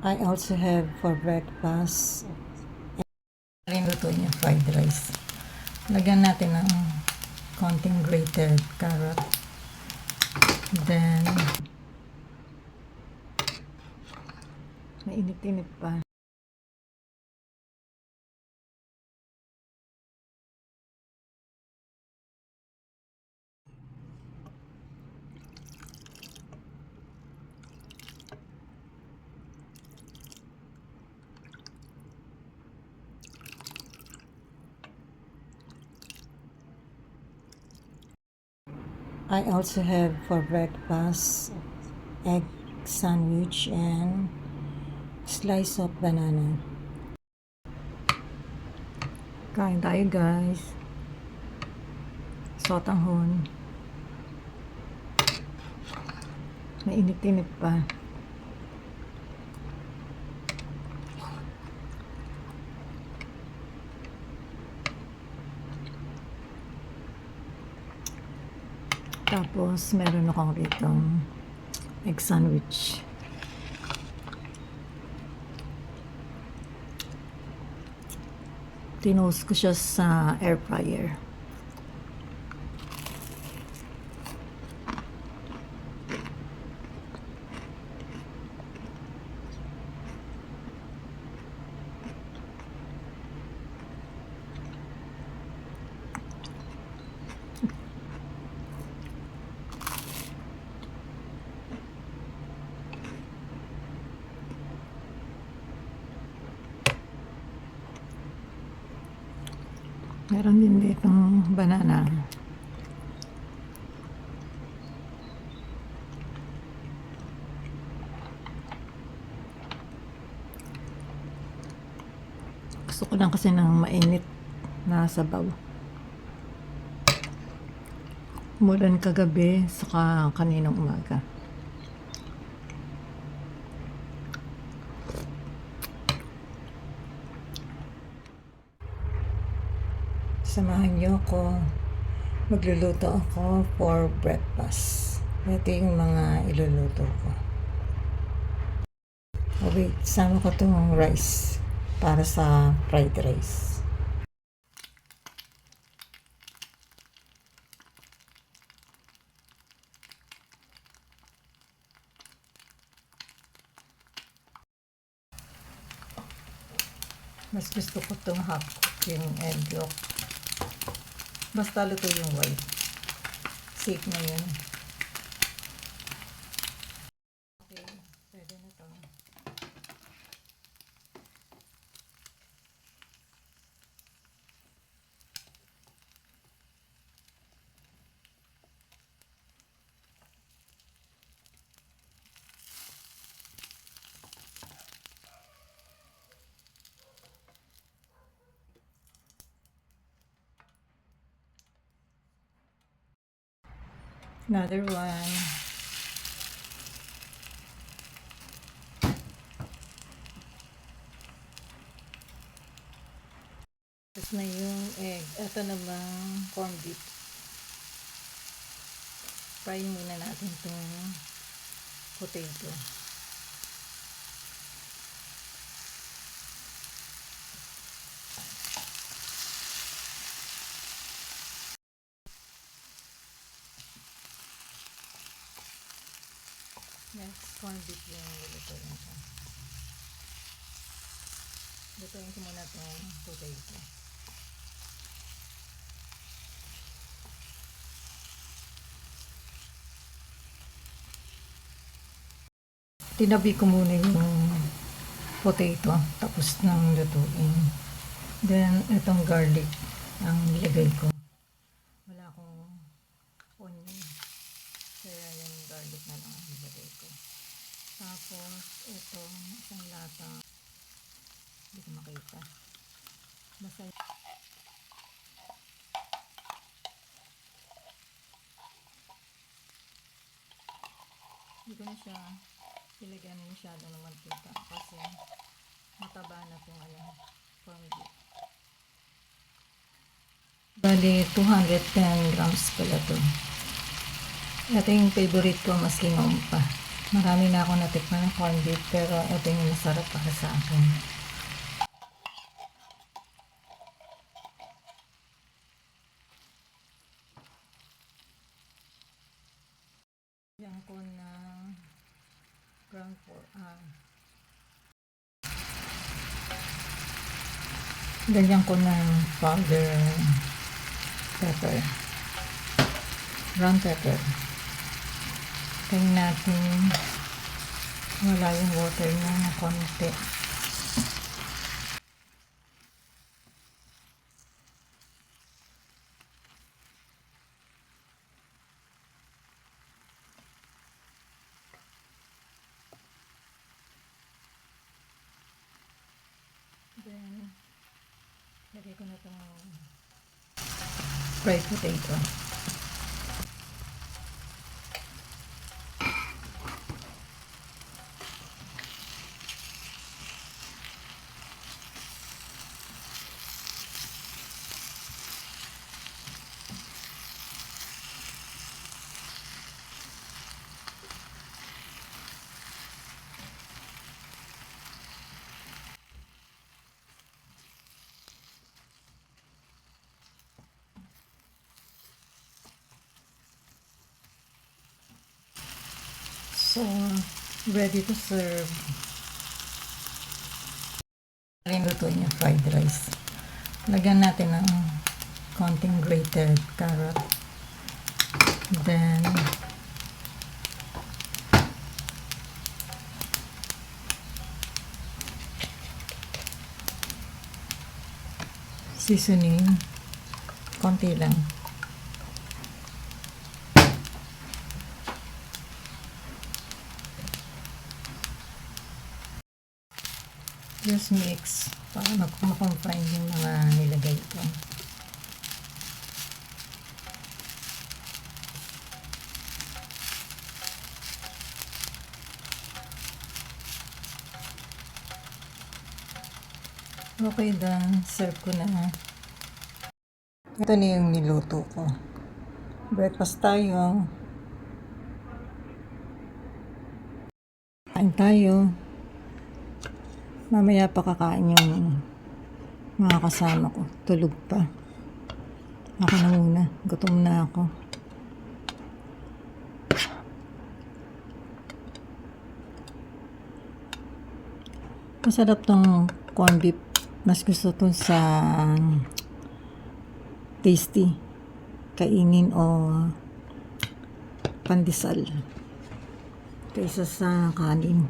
I also have for breakfast luto niya fried rice. Lagyan natin ng konting grated carrot. Then mainit-init pa. I also have for breakfast egg sandwich and slice of banana. Kain tayo guys. Sotanghon. Mainit-init pa. Tapos, meron akong ritong egg sandwich. Tinost ko siya sa air fryer. Meron din ditong banana. Gusto ko lang kasi ng mainit na sabaw. Umulan kagabi, saka kaninang umaga. Samahan niyo ako. Magluluto ako for breakfast. Ito yung mga iluluto ko. Okay, sama ko itong rice para sa fried rice. Mas gusto ko itong half cook yung egg yolk. Basta luto yung white. Safe na yun. Okay, pwede na to. Another one. Tapos na yung egg. Ito namang corned beef. Fry muna natin itong potato. Next, corned beef yung lutuin ko. Lutuin ko muna itong potato. Tinabi ko muna yung potato tapos nang lutuin. Then, itong garlic ang nilagay ko. Wala akong onion. Kaya yung garlic na lang ang nilagay ko. Tapos, itong isang lata. Hindi ko makita. Basta hindi ko na siya ilagyan masyado ng mantika kasi mataba na itong corned beef. Bali, 210 grams pala ito. Ito yung favorite ko, mas kinong pa. Marami na akong natikman ng corned beef, pero ito yung masarap para sa akin. Diyan ko ng ground pork. Ganyan ko ng powder pepper. Brown pepper. Tingnan natin wala yung water niya na konti. Then, lagay ko na itong fried potato. So, ready to serve. Luto niya fried rice. Lagyan natin ng konting grated carrot. Then, seasoning. Konti lang. Just mix para makombine yung mga nilagay ko. Okay, done. Serve ko na. Ito na yung niluto ko. Breakfast tayo. Kain tayo. Mamaya pa kakain yung mga kasama ko. Tulog pa. Ako na muna. Gutom na ako. Masarap tong corned beef. Mas gusto to sa tasty. Kainin o pandesal. Kaysa sa kanin.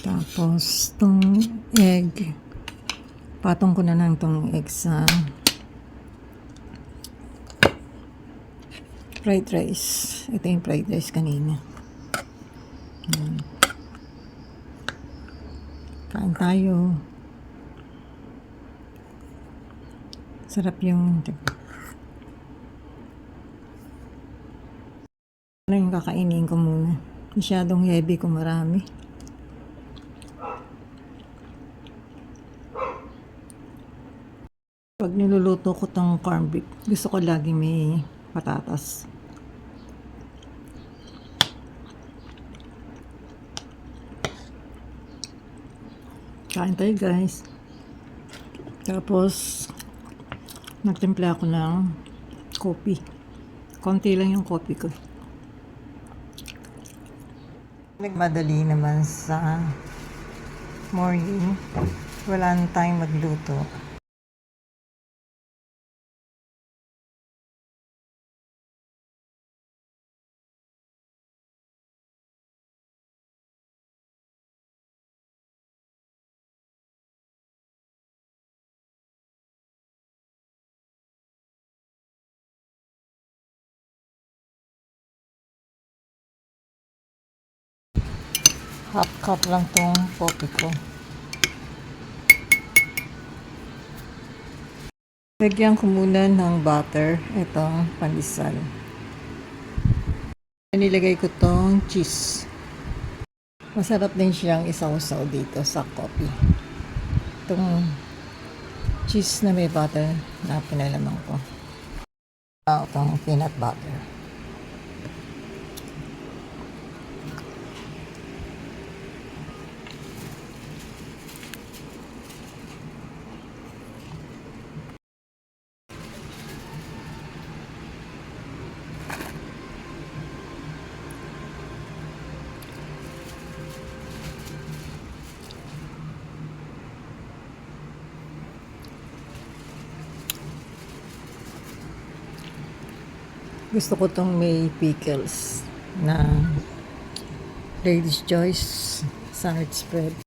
Tapos, tong egg, patong ko na lang tong egg sa fried rice. Ito yung fried rice kanina. Kain tayo. Sarap yung ano yung kakainin ko muna. Masyadong heavy kung marami. Pag niluluto ko tong corned beef, gusto ko lagi may patatas. Kain tayo guys. Tapos, nagtimpla ako ng coffee. Konti lang yung coffee ko. Nagmadali naman sa morning. Wala na tayong magluto. Half cup lang tong coffee ko. Lagyan ko muna ng butter. Itong pandesal. Nilagay ko tong cheese. Masarap din siyang isaw-saw dito sa coffee. Itong cheese na may butter na pinalaman ko. Itong peanut butter. Gusto ko tong may pickles na Lady's Choice salad spread.